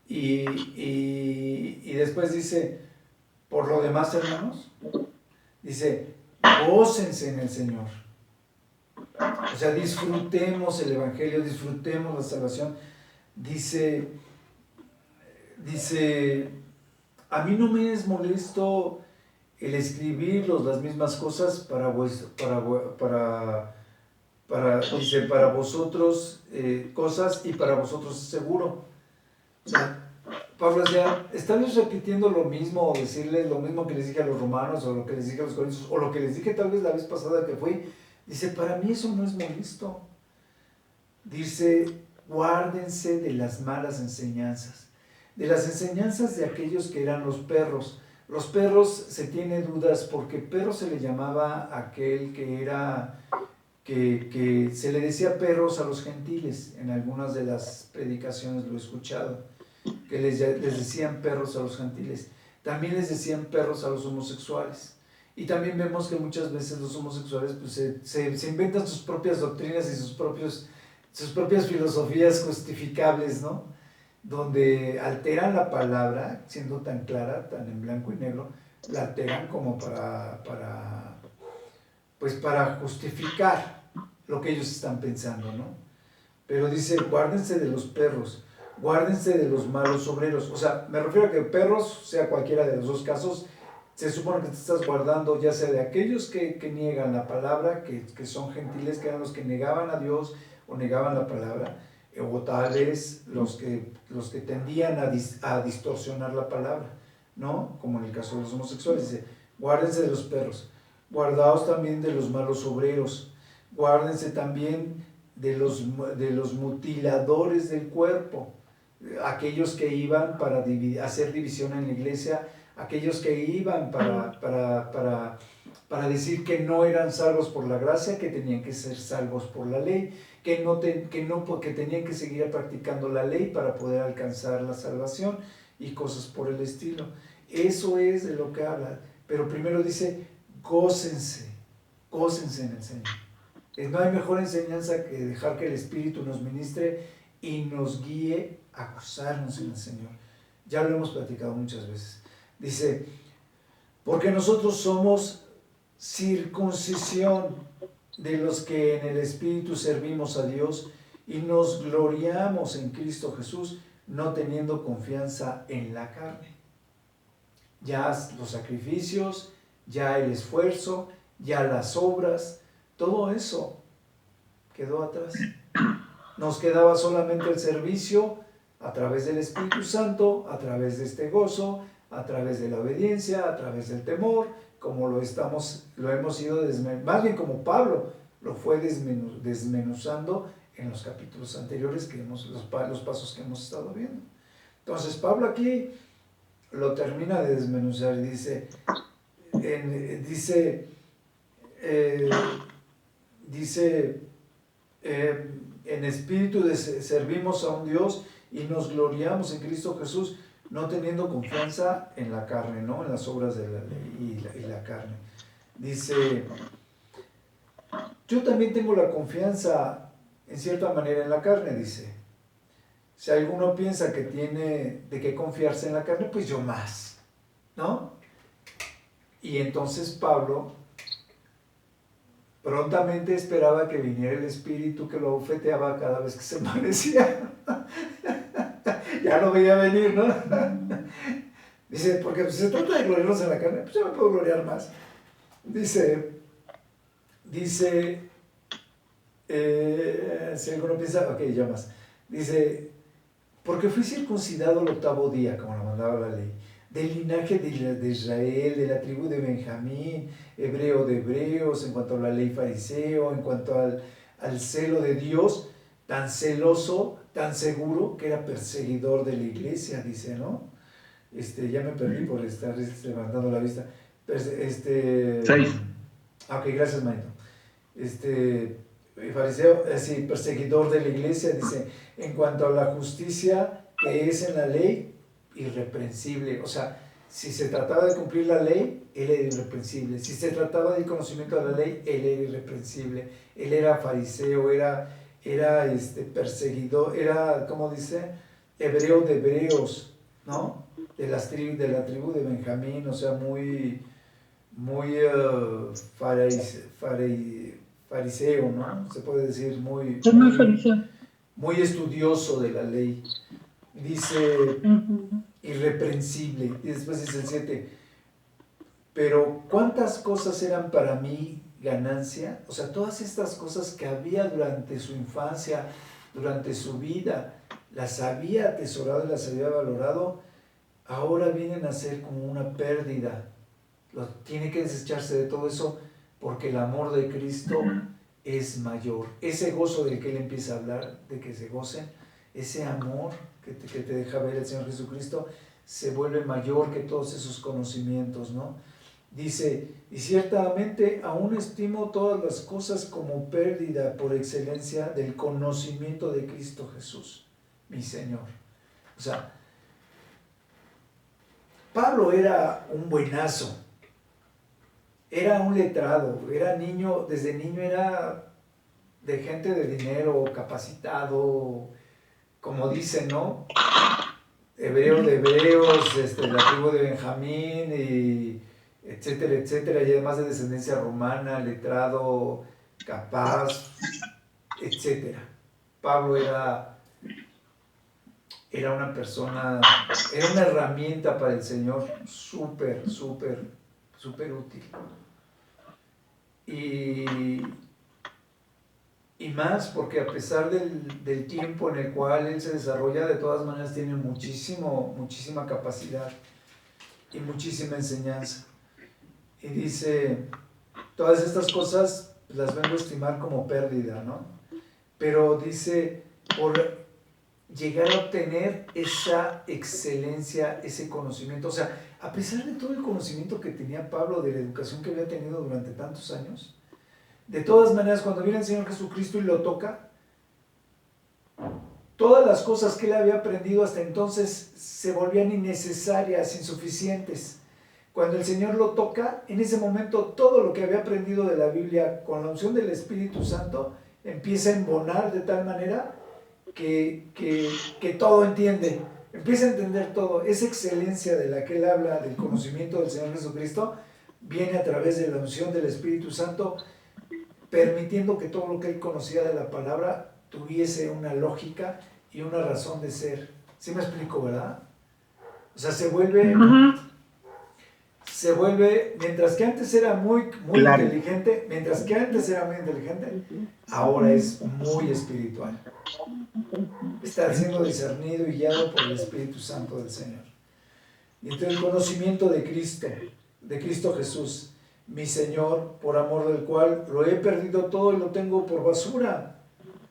Y después dice, por lo demás, hermanos, dice, gócense en el Señor. O sea, disfrutemos el Evangelio, disfrutemos la salvación. Dice, a mí no me es molesto el escribirlos las mismas cosas dice, para vosotros cosas y para vosotros seguro. O sea, Pablo decía, estarles repitiendo lo mismo o decirles lo mismo que les dije a los romanos o lo que les dije a los corintios o lo que les dije tal vez la vez pasada que fui. Dice, para mí eso no es molesto. Dice, guárdense de las malas enseñanzas, de las enseñanzas de aquellos que eran los perros. Los perros se tiene dudas porque perro se le llamaba a aquel que era, que se le decía perros a los gentiles. En algunas de las predicaciones lo he escuchado, que les decían perros a los gentiles. También les decían perros a los homosexuales. Y también vemos que muchas veces los homosexuales pues, se inventan sus propias doctrinas y sus propias filosofías justificables, ¿no? Donde alteran la palabra, siendo tan clara, tan en blanco y negro, la alteran como para justificar lo que ellos están pensando, ¿no? Pero dice, guárdense de los perros, guárdense de los malos obreros. O sea, me refiero a que perros, sea cualquiera de los dos casos, se supone que te estás guardando ya sea de aquellos que niegan la palabra, que son gentiles, que eran los que negaban a Dios o negaban la palabra, o tal vez los que tendían a distorsionar la palabra, ¿no? Como en el caso de los homosexuales. Dice, guárdense de los perros, guardaos también de los malos obreros, guárdense también de los mutiladores del cuerpo, aquellos que iban para hacer división en la iglesia, aquellos que iban para decir que no eran salvos por la gracia, que tenían que ser salvos por la ley, porque tenían que seguir practicando la ley para poder alcanzar la salvación y cosas por el estilo. Eso es de lo que habla. Pero primero dice, gócense en el Señor. No hay mejor enseñanza que dejar que el Espíritu nos ministre y nos guíe a gozarnos en el Señor. Ya lo hemos platicado muchas veces. Dice, porque nosotros somos circuncisión de los que en el Espíritu servimos a Dios y nos gloriamos en Cristo Jesús, no teniendo confianza en la carne. Ya los sacrificios, ya el esfuerzo, ya las obras, todo eso quedó atrás. Nos quedaba solamente el servicio a través del Espíritu Santo, a través de este gozo, a través de la obediencia, a través del temor, como lo hemos ido más bien como Pablo lo fue desmenuzando en los capítulos anteriores los pasos que hemos estado viendo. Entonces Pablo aquí lo termina de desmenuzar y dice en espíritu servimos a un Dios y nos gloriamos en Cristo Jesús, no teniendo confianza en la carne, ¿no? En las obras de la ley y la carne. Dice, yo también tengo la confianza en cierta manera en la carne, dice. Si alguno piensa que tiene de qué confiarse en la carne, pues yo más, ¿no? Y entonces Pablo prontamente esperaba que viniera el Espíritu que lo abofeteaba cada vez que se amanecía. Ya lo veía venir, ¿no? Dice, porque pues, se trata de gloriarnos en la carne, pues yo me puedo gloriar más. Dice, si alguno piensa, ok, ya más. Dice, porque fui circuncidado el 8º día, como lo mandaba la ley, del linaje de Israel, de la tribu de Benjamín, hebreo de hebreos, en cuanto a la ley fariseo, en cuanto al celo de Dios, tan celoso, tan seguro, que era perseguidor de la iglesia, dice, ¿no? Ya me perdí por estar levantando la vista. 6. Ok, gracias, Maito. Fariseo, sí, perseguidor de la iglesia, dice, en cuanto a la justicia que es en la ley, irreprensible. O sea, si se trataba de cumplir la ley, él era irreprensible. Si se trataba del conocimiento de la ley, él era irreprensible. Él era fariseo, era perseguidor, era, ¿cómo dice? Hebreo de hebreos, ¿no? De la tribu de Benjamín, o sea, muy fariseo, ¿no? Se puede decir muy estudioso de la ley. Dice irreprensible. Y después dice el 7. Pero ¿cuántas cosas eran para mí ganancia? O sea, todas estas cosas que había durante su infancia, durante su vida, las había atesorado y las había valorado, ahora vienen a ser como una pérdida. Tiene que desecharse de todo eso porque el amor de Cristo es mayor. Ese gozo del que él empieza a hablar, de que se gocen, ese amor que te deja ver el Señor Jesucristo, se vuelve mayor que todos esos conocimientos, ¿no? Dice, y ciertamente aún estimo todas las cosas como pérdida por excelencia del conocimiento de Cristo Jesús, mi Señor. O sea, Pablo era un buenazo, era un letrado, era niño, desde niño era de gente de dinero, capacitado, como dicen, ¿no? Hebreo de hebreos, la tribu de Benjamín, y etcétera, etcétera, y además de descendencia romana, letrado, capaz, etcétera. Pablo era una persona, era una herramienta para el Señor súper, súper, súper útil. Y más porque a pesar del tiempo en el cual él se desarrolla, de todas maneras tiene muchísima capacidad y muchísima enseñanza. Y dice, todas estas cosas las vengo a estimar como pérdida, ¿no? Pero dice, por llegar a obtener esa excelencia, ese conocimiento. O sea, a pesar de todo el conocimiento que tenía Pablo, de la educación que había tenido durante tantos años, de todas maneras, cuando viene el Señor Jesucristo y lo toca, todas las cosas que él había aprendido hasta entonces se volvían innecesarias, insuficientes. Cuando el Señor lo toca, en ese momento todo lo que había aprendido de la Biblia con la unción del Espíritu Santo empieza a embonar de tal manera que todo entiende, empieza a entender todo. Esa excelencia de la que él habla, del conocimiento del Señor Jesucristo, viene a través de la unción del Espíritu Santo, permitiendo que todo lo que él conocía de la palabra tuviese una lógica y una razón de ser. ¿Sí me explico, verdad? O sea, se vuelve, mientras que antes era muy claro, inteligente, ahora es muy espiritual. Está siendo discernido y guiado por el Espíritu Santo del Señor. Y entonces el conocimiento de Cristo Jesús, mi Señor, por amor del cual lo he perdido todo y lo tengo por basura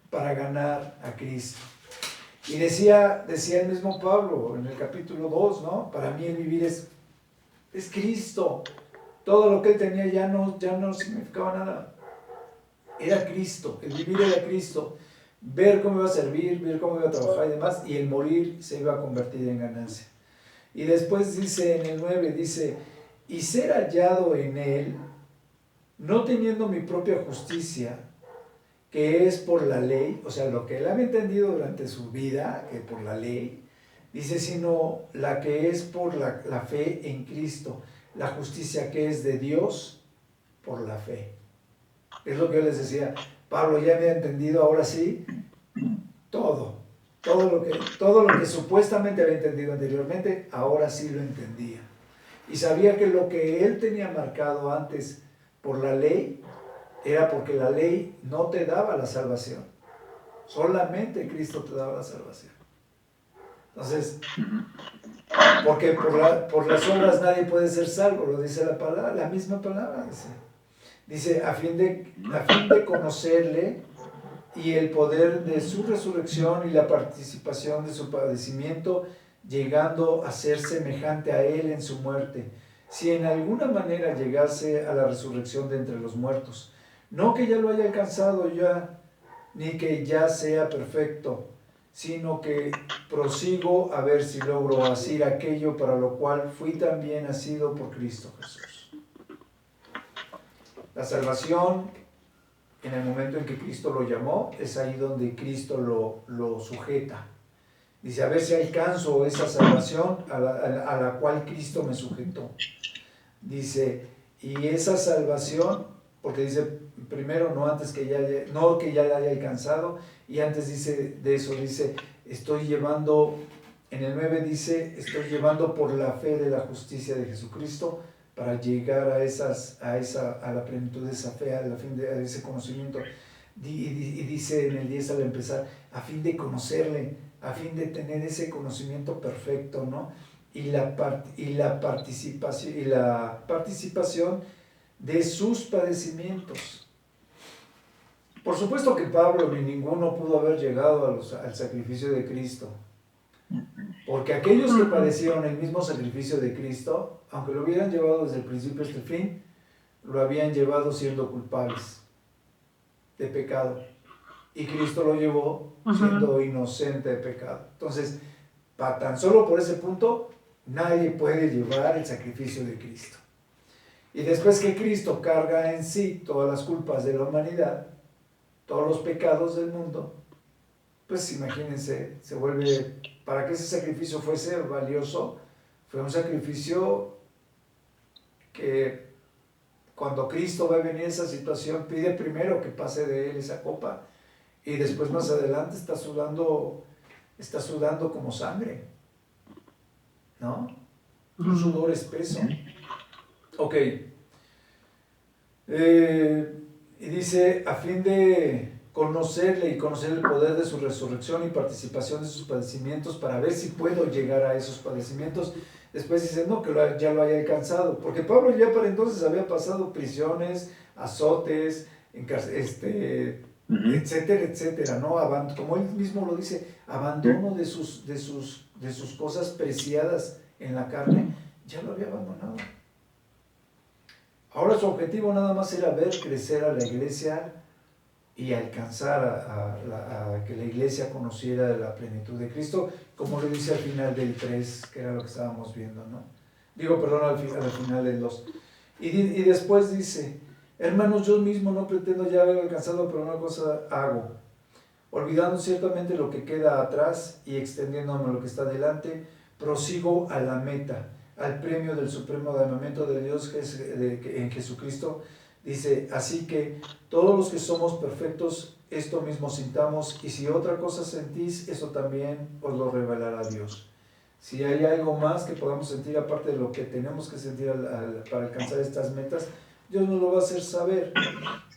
para ganar a Cristo. Y decía el mismo Pablo en el capítulo 2, ¿no? Para mí el vivir es Cristo. Todo lo que él tenía ya no significaba nada. Era Cristo, el vivir era Cristo. Ver cómo iba a servir, ver cómo iba a trabajar y demás, y el morir se iba a convertir en ganancia. Y después dice en el 9, dice, y ser hallado en él, no teniendo mi propia justicia, que es por la ley, o sea, lo que él había entendido durante su vida, que por la ley, dice, sino la que es por la fe en Cristo, la justicia que es de Dios por la fe. Es lo que yo les decía, Pablo ya había entendido ahora sí todo lo que supuestamente había entendido anteriormente, ahora sí lo entendía. Y sabía que lo que él tenía marcado antes por la ley, era porque la ley no te daba la salvación. Solamente Cristo te daba la salvación. Entonces, porque por las obras nadie puede ser salvo, lo dice la palabra, la misma palabra. Dice a fin de conocerle y el poder de su resurrección y la participación de su padecimiento, llegando a ser semejante a él en su muerte, si en alguna manera llegase a la resurrección de entre los muertos. No que ya lo haya alcanzado ya, ni que ya sea perfecto, sino que prosigo a ver si logro hacer aquello para lo cual fui también nacido por Cristo Jesús. La salvación, en el momento en que Cristo lo llamó, es ahí donde Cristo lo sujeta. Dice, a ver si alcanzo esa salvación a la cual Cristo me sujetó. Dice, y esa salvación, porque dice primero, no que ya la haya alcanzado, y antes dice de eso, dice, estoy llevando, en el 9 dice, estoy llevando por la fe de la justicia de Jesucristo para llegar a la plenitud de esa fe, a ese conocimiento. Y dice en el 10 al empezar, a fin de conocerle, a fin de tener ese conocimiento perfecto, ¿no? Y la participación de sus padecimientos. Por supuesto que Pablo ni ninguno pudo haber llegado al sacrificio de Cristo, porque aquellos que padecieron el mismo sacrificio de Cristo, aunque lo hubieran llevado desde el principio hasta el fin, lo habían llevado siendo culpables de pecado, y Cristo lo llevó siendo inocente de pecado. Entonces, tan solo por ese punto, nadie puede llevar el sacrificio de Cristo. Y después que Cristo carga en sí todas las culpas de la humanidad, todos los pecados del mundo, pues imagínense, se vuelve, para que ese sacrificio fuese valioso, fue un sacrificio que cuando Cristo va a venir a esa situación, pide primero que pase de él esa copa, y después más adelante está sudando como sangre, ¿no? Un sudor espeso. Ok. Y dice, a fin de conocerle y conocer el poder de su resurrección y participación de sus padecimientos, para ver si puedo llegar a esos padecimientos. Después dice, no, que ya lo haya alcanzado, porque Pablo ya para entonces había pasado prisiones, azotes, etcétera, etcétera, ¿no? Como él mismo lo dice, abandono de sus cosas preciadas en la carne, ya lo había abandonado. Ahora su objetivo nada más era ver crecer a la iglesia y alcanzar a que la iglesia conociera la plenitud de Cristo, como lo dice al final del 3, que era lo que estábamos viendo, ¿no? Al final del 2. Y después dice, hermanos, yo mismo no pretendo ya haber alcanzado, pero una cosa hago, olvidando ciertamente lo que queda atrás y extendiéndome lo que está delante, prosigo a la meta, al premio del supremo llamamiento de Dios en Jesucristo. Dice, así que todos los que somos perfectos, esto mismo sintamos, y si otra cosa sentís, eso también os lo revelará Dios. Si hay algo más que podamos sentir aparte de lo que tenemos que sentir para alcanzar estas metas, Dios nos lo va a hacer saber,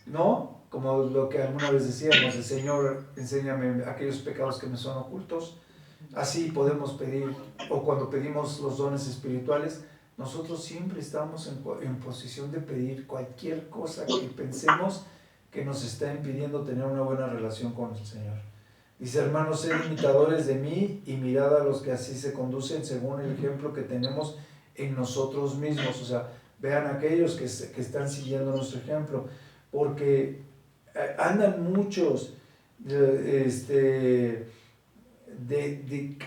¿no? Como lo que alguna vez decíamos, el Señor, enséñame aquellos pecados que me son ocultos. Así podemos pedir, o cuando pedimos los dones espirituales, nosotros siempre estamos en posición de pedir cualquier cosa que pensemos que nos está impidiendo tener una buena relación con el Señor. Dice, hermanos, sed imitadores de mí y mirad a los que así se conducen según el ejemplo que tenemos en nosotros mismos. O sea, vean aquellos que están siguiendo nuestro ejemplo, porque andan muchos,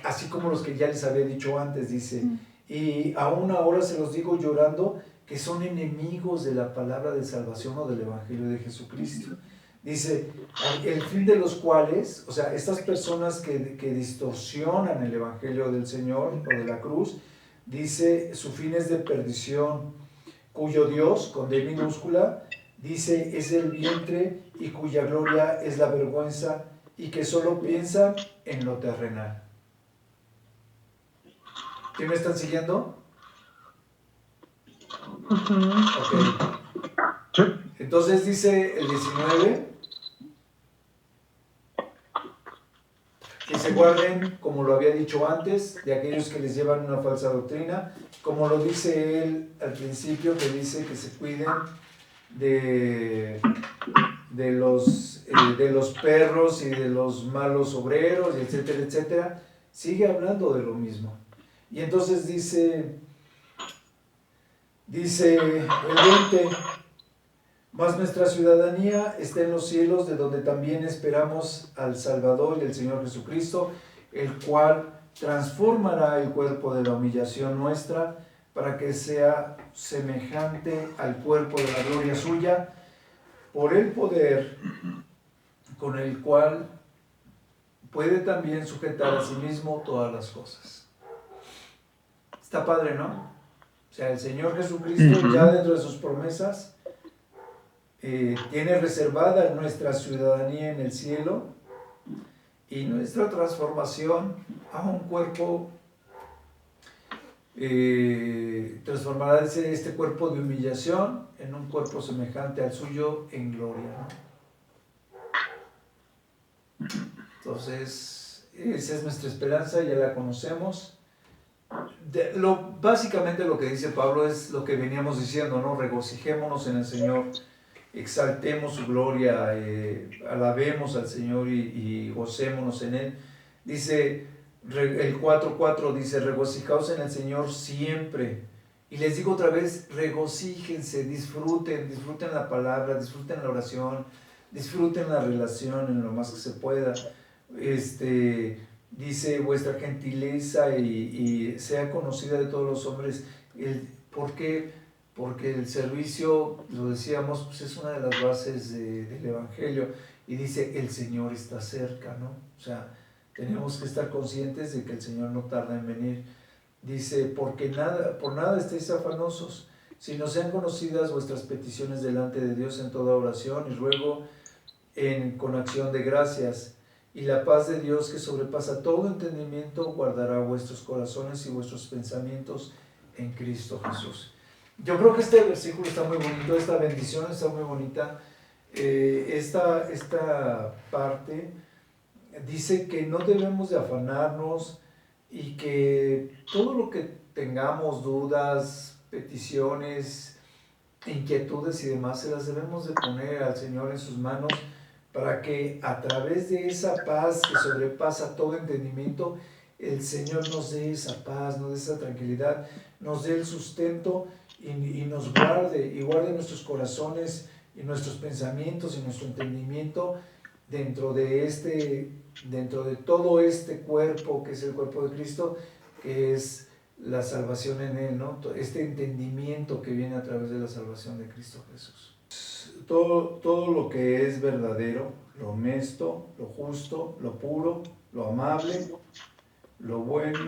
así como los que ya les había dicho antes, dice, y aún ahora se los digo llorando, que son enemigos de la palabra de salvación o del Evangelio de Jesucristo. Dice, el fin de los cuales, o sea, estas personas que distorsionan el Evangelio del Señor o de la cruz, dice, su fin es de perdición, cuyo Dios, con D minúscula, dice, es el vientre y cuya gloria es la vergüenza y que solo piensan en lo terrenal. ¿Sí me están siguiendo? Ok. Sí. Entonces dice el 19, que se guarden, como lo había dicho antes, de aquellos que les llevan una falsa doctrina, como lo dice él al principio, que dice que se cuiden de los perros y de los malos obreros, etcétera, etcétera. Sigue hablando de lo mismo. Y entonces dice el 20, mas nuestra ciudadanía está en los cielos, de donde también esperamos al Salvador y el Señor Jesucristo, el cual transformará el cuerpo de la humillación nuestra para que sea semejante al cuerpo de la gloria suya, por el poder con el cual puede también sujetar a sí mismo todas las cosas. Está padre, ¿no? O sea, el Señor Jesucristo, ya dentro de sus promesas, tiene reservada nuestra ciudadanía en el cielo y nuestra transformación a un cuerpo, transformará este cuerpo de humillación en un cuerpo semejante al suyo en gloria, ¿no? Entonces, esa es nuestra esperanza, ya la conocemos. Básicamente lo que dice Pablo es lo que veníamos diciendo, ¿no? Regocijémonos en el Señor, exaltemos su gloria, alabemos al Señor y gocémonos en Él. Dice, el 4:4 dice, regocijaos en el Señor siempre. Y les digo otra vez, regocíjense, disfruten la palabra, disfruten la oración, disfruten la relación en lo más que se pueda. Dice, vuestra gentileza y sea conocida de todos los hombres. ¿Por qué? Porque el servicio, lo decíamos, pues es una de las bases del Evangelio, y dice, el Señor está cerca, ¿no? O sea, tenemos que estar conscientes de que el Señor no tarda en venir. Dice, por nada estéis afanosos, sino sean conocidas vuestras peticiones delante de Dios en toda oración y ruego con acción de gracias. Y la paz de Dios, que sobrepasa todo entendimiento, guardará vuestros corazones y vuestros pensamientos en Cristo Jesús. Yo creo que este versículo está muy bonito, esta bendición está muy bonita. Esta parte dice que no debemos de afanarnos y que todo lo que tengamos, dudas, peticiones, inquietudes y demás, se las debemos de poner al Señor en sus manos, para que a través de esa paz que sobrepasa todo entendimiento, el Señor nos dé esa paz, nos dé esa tranquilidad, nos dé el sustento y nos guarde nuestros corazones y nuestros pensamientos y nuestro entendimiento dentro de todo este cuerpo que es el cuerpo de Cristo, que es la salvación en Él, ¿no? Este entendimiento que viene a través de la salvación de Cristo Jesús. Todo lo que es verdadero, lo honesto, lo justo, lo puro, lo amable, lo bueno,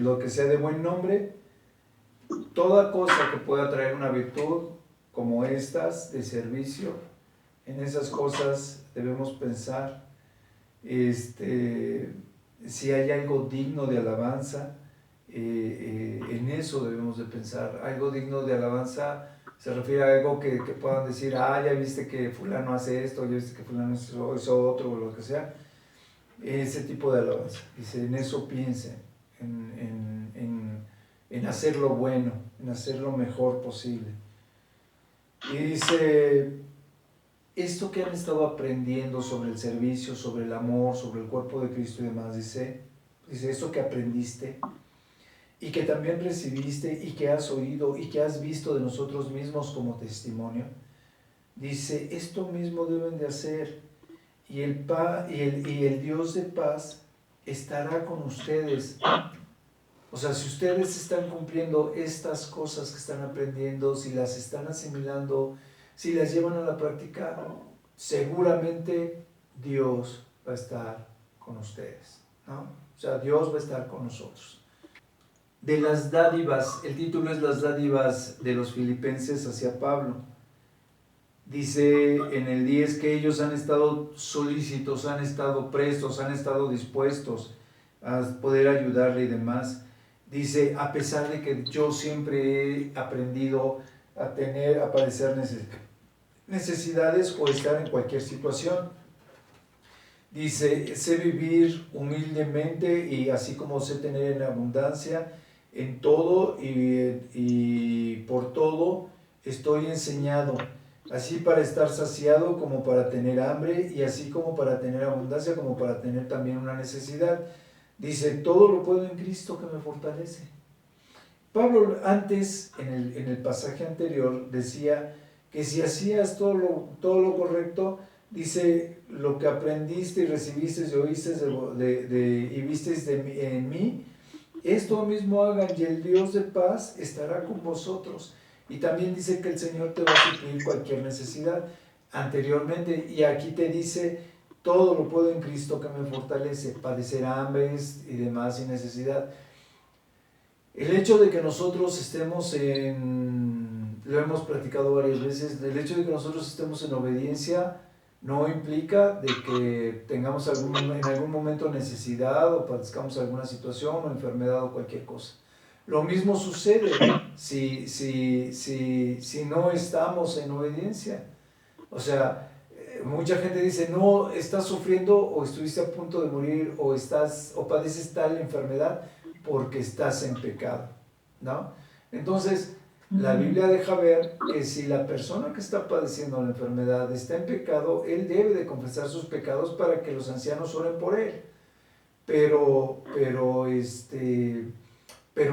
lo que sea de buen nombre, toda cosa que pueda traer una virtud como estas de servicio, en esas cosas debemos pensar. Si hay algo digno de alabanza, en eso debemos de pensar. Algo digno de alabanza se refiere a algo que puedan decir, ya viste que fulano hace esto, ya viste que fulano hizo otro, o lo que sea. Ese tipo de alabanza. Dice, en eso piensen, en hacer lo bueno, en hacer lo mejor posible. Y dice, esto que han estado aprendiendo sobre el servicio, sobre el amor, sobre el cuerpo de Cristo y demás, dice esto que aprendiste y que también recibiste y que has oído y que has visto de nosotros mismos como testimonio, dice, esto mismo deben de hacer y el Dios de paz estará con ustedes. O sea, si ustedes están cumpliendo estas cosas que están aprendiendo, si las están asimilando, si las llevan a la práctica, seguramente Dios va a estar con ustedes, ¿no? O sea, Dios va a estar con nosotros. De las dádivas, el título es Las dádivas de los filipenses hacia Pablo. Dice en el 10 que ellos han estado solícitos, han estado prestos, han estado dispuestos a poder ayudarle y demás. Dice, a pesar de que yo siempre he aprendido a padecer necesidades o estar en cualquier situación. Dice, sé vivir humildemente y así como sé tener en abundancia en todo y por todo estoy enseñado, así para estar saciado como para tener hambre y así como para tener abundancia como para tener también una necesidad. Dice, todo lo puedo en Cristo que me fortalece. Pablo antes, en el pasaje anterior, decía que si hacías todo lo correcto, dice, lo que aprendiste y recibiste y oíste y visteis en mí, esto mismo hagan y el Dios de paz estará con vosotros. Y también dice que el Señor te va a suplir cualquier necesidad anteriormente. Y aquí te dice, todo lo puedo en Cristo que me fortalece, padecer hambres y demás sin necesidad. El hecho de que nosotros estemos lo hemos platicado varias veces, el hecho de que nosotros estemos en obediencia no implica de que tengamos en algún momento necesidad o padezcamos alguna situación o enfermedad o cualquier cosa. Lo mismo sucede si no estamos en obediencia. O sea, mucha gente dice, no, estás sufriendo o estuviste a punto de morir o padeces tal enfermedad porque estás en pecado, ¿no? Entonces, la Biblia deja ver que si la persona que está padeciendo la enfermedad está en pecado, él debe de confesar sus pecados para que los ancianos oren por él. Pero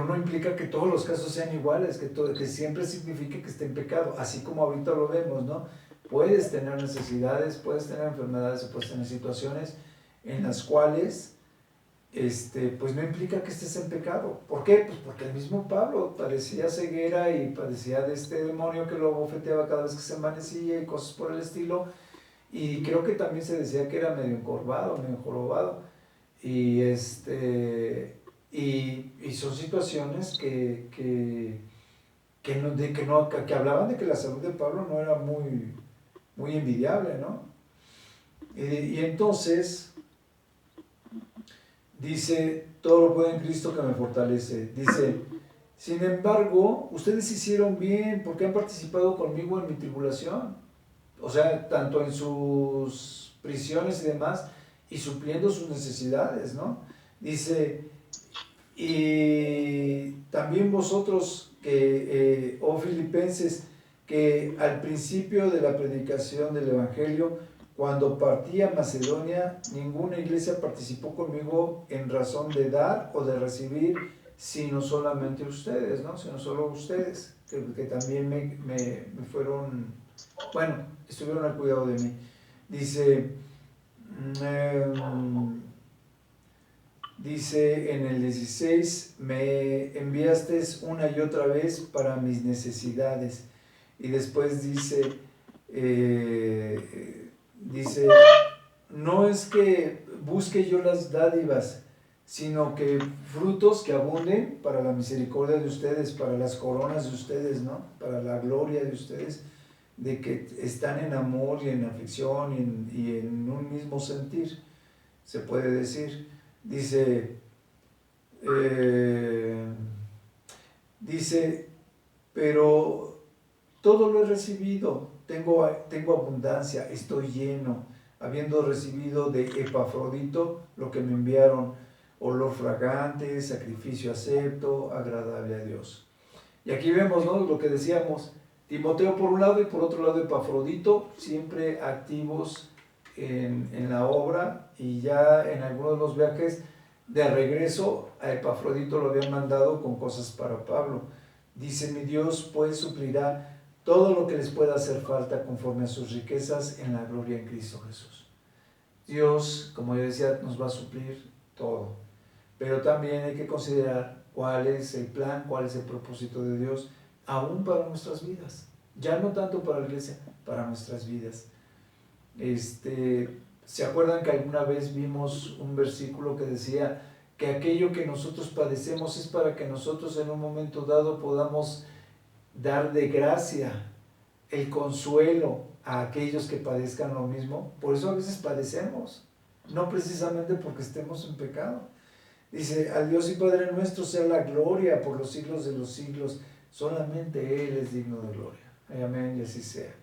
no implica que todos los casos sean iguales, que siempre signifique que esté en pecado, así como ahorita lo vemos, ¿no? Puedes tener necesidades, puedes tener enfermedades, puedes tener situaciones en las cuales pues no implica que estés en pecado. ¿Por qué? Pues porque el mismo Pablo padecía ceguera y padecía de este demonio que lo bofeteaba cada vez que se amanecía y cosas por el estilo, y creo que también se decía que era medio encorvado, medio jorobado, y son situaciones que hablaban de que la salud de Pablo no era muy, muy envidiable, ¿no? Y entonces dice, todo lo puedo en Cristo que me fortalece. Dice, sin embargo, ustedes hicieron bien porque han participado conmigo en mi tribulación. O sea, tanto en sus prisiones y demás, y supliendo sus necesidades, ¿no? Dice, y también vosotros, oh filipenses, que al principio de la predicación del Evangelio, cuando partí a Macedonia, ninguna iglesia participó conmigo en razón de dar o de recibir, sino solamente ustedes, ¿no? Sino solo ustedes, que también me fueron, bueno, estuvieron al cuidado de mí. Dice, dice en el 16, me enviaste una y otra vez para mis necesidades. Y después dice, no es que busque yo las dádivas, sino que frutos que abunden para la misericordia de ustedes, para las coronas de ustedes, ¿no? Para la gloria de ustedes, de que están en amor y en aflicción y en un mismo sentir, se puede decir. Dice, pero todo lo he recibido, tengo abundancia, estoy lleno, habiendo recibido de Epafrodito lo que me enviaron, olor fragante, sacrificio acepto, agradable a Dios. Y aquí vemos, ¿no?, lo que decíamos, Timoteo por un lado y por otro lado Epafrodito, siempre activos en la obra, y ya en algunos de los viajes de regreso a Epafrodito lo habían mandado con cosas para Pablo. Dice, mi Dios pues suplirá todo lo que les pueda hacer falta conforme a sus riquezas en la gloria en Cristo Jesús. Dios, como yo decía, nos va a suplir todo, pero también hay que considerar cuál es el plan, cuál es el propósito de Dios, aún para nuestras vidas, ya no tanto para la iglesia, para nuestras vidas. ¿Se acuerdan que alguna vez vimos un versículo que decía que aquello que nosotros padecemos es para que nosotros en un momento dado podamos dar de gracia el consuelo a aquellos que padezcan lo mismo? Por eso a veces padecemos, no precisamente porque estemos en pecado. Dice, al Dios y Padre nuestro sea la gloria por los siglos de los siglos, solamente Él es digno de gloria. Amén, y así sea.